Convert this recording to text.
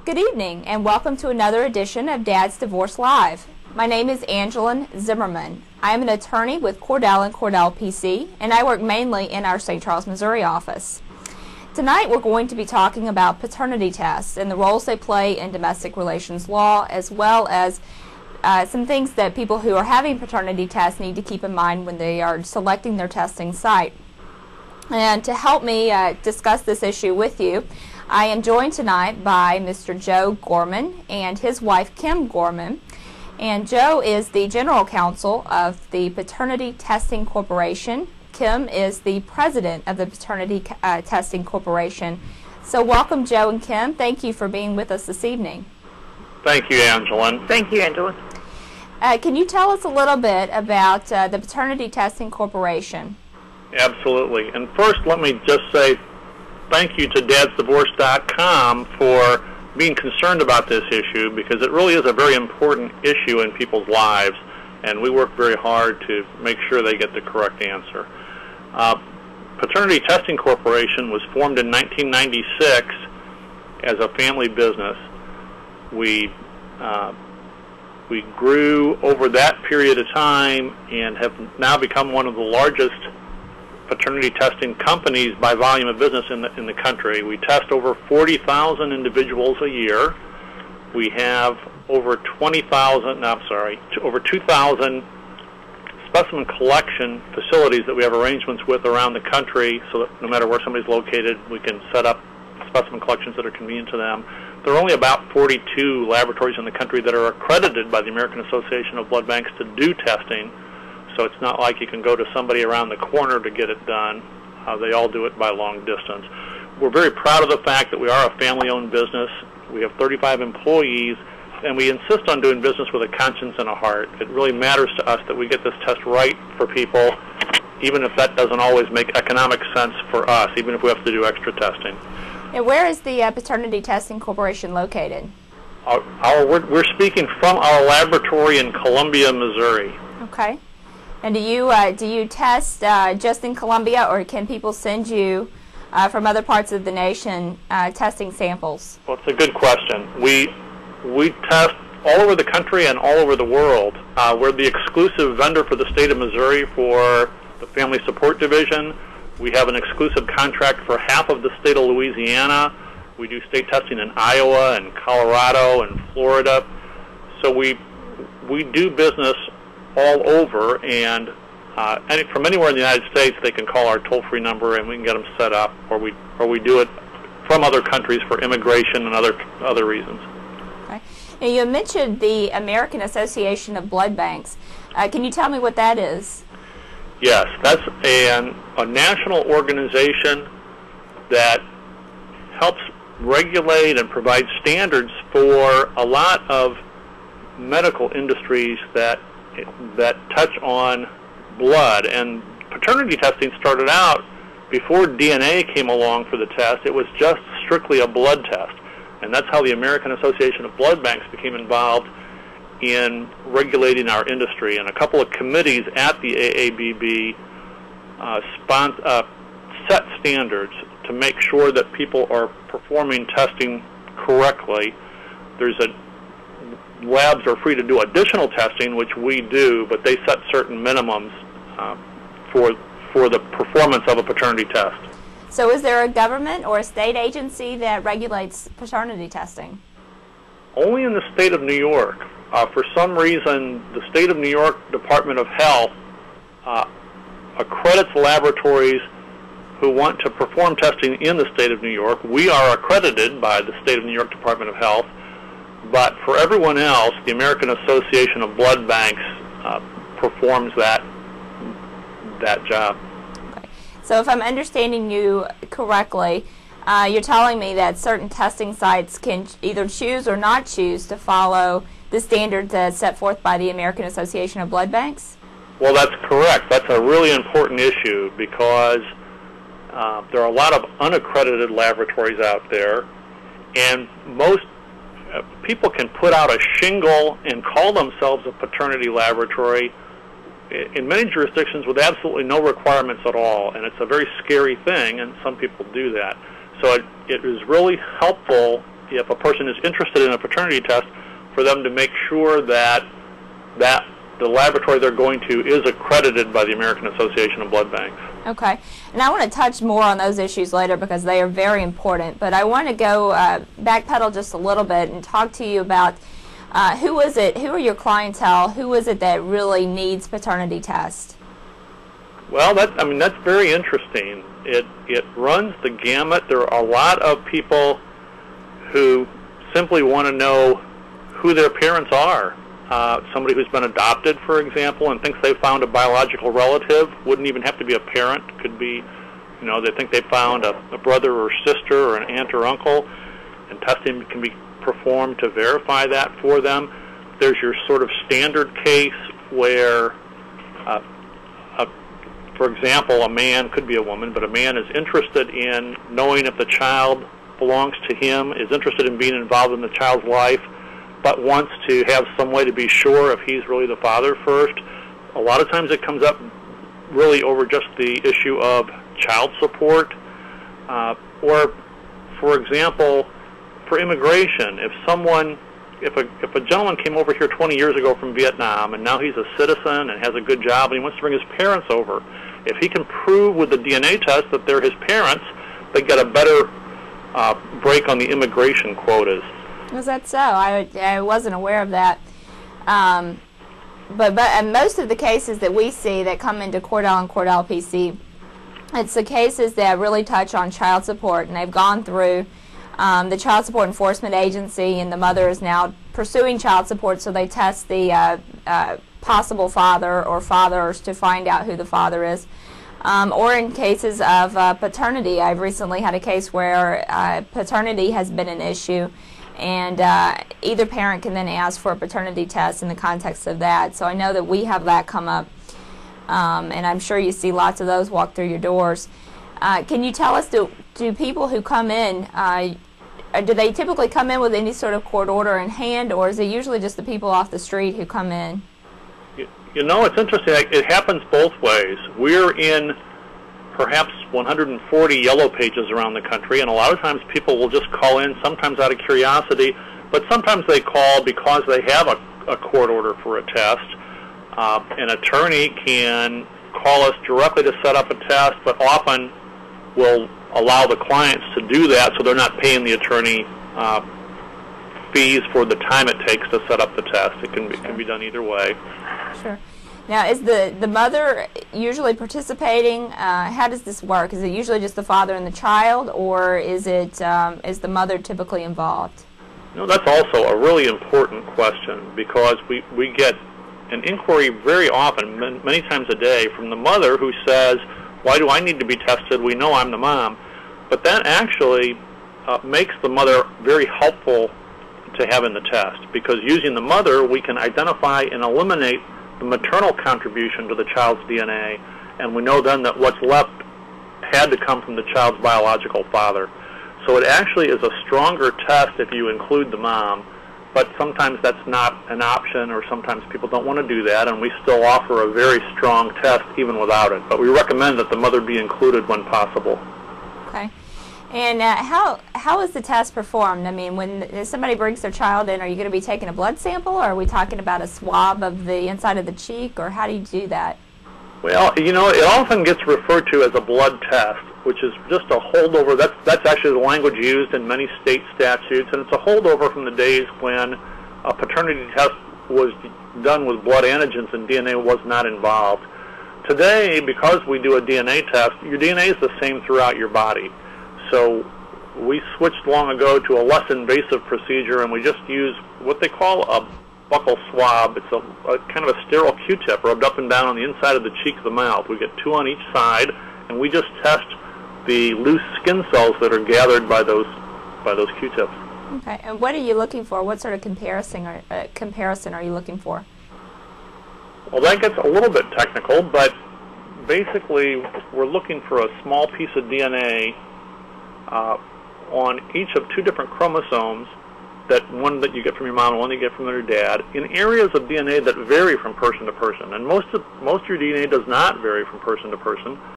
Good evening and welcome to another edition of Dad's Divorce Live. My name is Angelyn Zimmerman. I am an attorney with Cordell and Cordell PC, and I work mainly in our St. Charles, Missouri office. Tonight we're going to be talking about paternity tests and the roles they play in domestic relations law, as well as some things that people who are having paternity tests need to keep in mind when they are selecting their testing site. And to help me discuss this issue with you, I am joined tonight by Mr. Joe Gorman and his wife Kim Gorman. And Joe is the general counsel of the Paternity Testing Corporation. Kim is the president of the Paternity Testing Corporation. So welcome, Joe and Kim. Thank you for being with us this evening. Thank you, Angelyn. Thank you, Angelyn. Can you tell us a little bit about the Paternity Testing Corporation? Absolutely. And first, let me just say thank you to DadsDivorce.com for being concerned about this issue, because it really is a very important issue in people's lives, and we work very hard to make sure they get the correct answer. Paternity Testing Corporation was formed in 1996 as a family business. We grew over that period of time and have now become one of the largest paternity testing companies by volume of business in the country. We test over 40,000 individuals a year. We have over 2,000 specimen collection facilities that we have arrangements with around the country, so that no matter where somebody's located, we can set up specimen collections that are convenient to them. There are only about 42 laboratories in the country that are accredited by the American Association of Blood Banks to do testing. So it's not like you can go to somebody around the corner to get it done. They all do it by long distance. We're very proud of the fact that we are a family-owned business. We have 35 employees, and we insist on doing business with a conscience and a heart. It really matters to us that we get this test right for people, even if that doesn't always make economic sense for us, even if we have to do extra testing. And where is the Paternity Testing Corporation located? We're speaking from our laboratory in Columbia, Missouri. Okay. And do you test just in Columbia, or can people send you from other parts of the nation testing samples? Well, it's a good question. We test all over the country and all over the world. We're the exclusive vendor for the state of Missouri for the Family Support Division. We have an exclusive contract for half of the state of Louisiana. We do state testing in Iowa and Colorado and Florida. So we do business all over, and from anywhere in the United States, they can call our toll-free number and we can get them set up, or we do it from other countries for immigration and other reasons. Okay. Now, you mentioned the American Association of Blood Banks. Can you tell me what that is? Yes, that's a national organization that helps regulate and provide standards for a lot of medical industries that touch on blood. And paternity testing started out before DNA came along for the test. It was just strictly a blood test, and that's how the American Association of Blood Banks became involved in regulating our industry. And a couple of committees at the AABB set standards to make sure that people are performing testing correctly. Labs are free to do additional testing, which we do, but they set certain minimums for the performance of a paternity test. So is there a government or a state agency that regulates paternity testing? Only in the state of New York. For some reason, the state of New York Department of Health accredits laboratories who want to perform testing in the state of New York. We are accredited by the state of New York Department of Health. But for everyone else, the American Association of Blood Banks performs that job. Okay. So if I'm understanding you correctly, you're telling me that certain testing sites can either choose or not choose to follow the standards that's set forth by the American Association of Blood Banks? Well, that's correct. That's a really important issue, because there are a lot of unaccredited laboratories out there, and most people can put out a shingle and call themselves a paternity laboratory in many jurisdictions with absolutely no requirements at all, and it's a very scary thing, and some people do that. So it is really helpful if a person is interested in a paternity test, for them to make sure that the laboratory they're going to is accredited by the American Association of Blood Banks. Okay, and I want to touch more on those issues later because they are very important, but I want to go backpedal just a little bit and talk to you about who are your clientele, who is it that really needs paternity tests? Well, that's very interesting. It runs the gamut. There are a lot of people who simply want to know who their parents are. Somebody who's been adopted, for example, and thinks they found a biological relative, wouldn't even have to be a parent. Could be, they think they found a brother or sister or an aunt or uncle, and testing can be performed to verify that for them. There's your sort of standard case where, for example, a man, could be a woman, but a man is interested in knowing if the child belongs to him, is interested in being involved in the child's life, but wants to have some way to be sure if he's really the father first. A lot of times it comes up really over just the issue of child support, or, for example, for immigration. If a gentleman came over here 20 years ago from Vietnam and now he's a citizen and has a good job and he wants to bring his parents over, if he can prove with the DNA test that they're his parents, they get a better break on the immigration quotas. Was that so? I wasn't aware of that. But most of the cases that we see that come into Cordell and Cordell PC, it's the cases that really touch on child support, and they've gone through the Child Support Enforcement Agency, and the mother is now pursuing child support, so they test the possible father or fathers to find out who the father is. Or in cases of paternity, I've recently had a case where paternity has been an issue, and either parent can then ask for a paternity test in the context of that. So I know that we have that come up, and I'm sure you see lots of those walk through your doors. Can you tell us, do people who come in, do they typically come in with any sort of court order in hand, or is it usually just the people off the street who come in? It's interesting. It happens both ways. We're in perhaps 140 yellow pages around the country, and a lot of times people will just call in, sometimes out of curiosity, but sometimes they call because they have a court order for a test. An attorney can call us directly to set up a test, but often will allow the clients to do that so they're not paying the attorney fees for the time it takes to set up the test. It can be done either way. Sure. Now, is the mother usually participating? How does this work? Is it usually just the father and the child, or is it is the mother typically involved? That's also a really important question, because we get an inquiry very often, many times a day, from the mother who says, "Why do I need to be tested? We know I'm the mom." But that actually makes the mother very helpful to have in the test, because using the mother, we can identify and eliminate the maternal contribution to the child's DNA, and we know then that what's left had to come from the child's biological father. So it actually is a stronger test if you include the mom, but sometimes that's not an option, or sometimes people don't want to do that, and we still offer a very strong test even without it. But we recommend that the mother be included when possible. Okay. And how is the test performed? I mean, when somebody brings their child in, are you going to be taking a blood sample, or are we talking about a swab of the inside of the cheek, or how do you do that? Well, it often gets referred to as a blood test, which is just a holdover. That's actually the language used in many state statutes, and it's a holdover from the days when a paternity test was done with blood antigens and DNA was not involved. Today, because we do a DNA test, your DNA is the same throughout your body. So we switched long ago to a less invasive procedure, and we just use what they call a buccal swab. It's a kind of a sterile Q-tip rubbed up and down on the inside of the cheek of the mouth. We get 2 on each side, and we just test the loose skin cells that are gathered by those Q-tips. Okay, and what are you looking for? What sort of comparison are you looking for? Well, that gets a little bit technical, but basically we're looking for a small piece of DNA on each of 2 different chromosomes, one that you get from your mom and one that you get from your dad, in areas of DNA that vary from person to person. And most of your DNA does not vary from person to person.